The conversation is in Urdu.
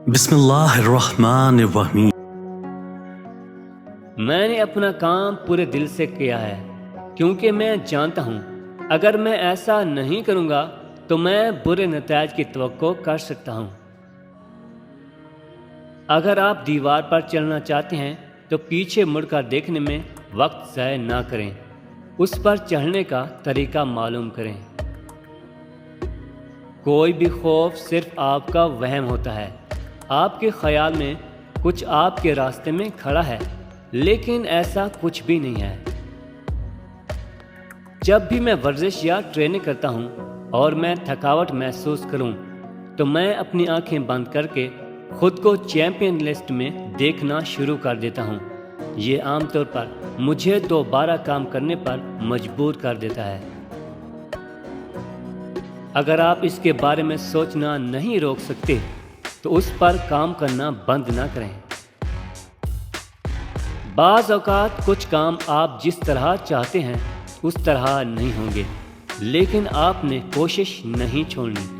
بسم اللہ الرحمن الرحیم۔ میں نے اپنا کام پورے دل سے کیا ہے کیونکہ میں جانتا ہوں اگر میں ایسا نہیں کروں گا تو میں برے نتائج کی توقع کر سکتا ہوں۔ اگر آپ دیوار پر چلنا چاہتے ہیں تو پیچھے مڑ کر دیکھنے میں وقت ضائع نہ کریں، اس پر چڑھنے کا طریقہ معلوم کریں۔ کوئی بھی خوف صرف آپ کا وہم ہوتا ہے۔ آپ کے خیال میں کچھ آپ کے راستے میں کھڑا ہے، لیکن ایسا کچھ بھی نہیں ہے۔ جب بھی میں ورزش یا ٹریننگ کرتا ہوں اور میں تھکاوٹ محسوس کروں تو میں اپنی آنکھیں بند کر کے خود کو چیمپئن لسٹ میں دیکھنا شروع کر دیتا ہوں۔ یہ عام طور پر مجھے دوبارہ کام کرنے پر مجبور کر دیتا ہے۔ اگر آپ اس کے بارے میں سوچنا نہیں روک سکتے تو اس پر کام کرنا بند نہ کریں۔ بعض اوقات کچھ کام آپ جس طرح چاہتے ہیں اس طرح نہیں ہوں گے، لیکن آپ نے کوشش نہیں چھوڑنی۔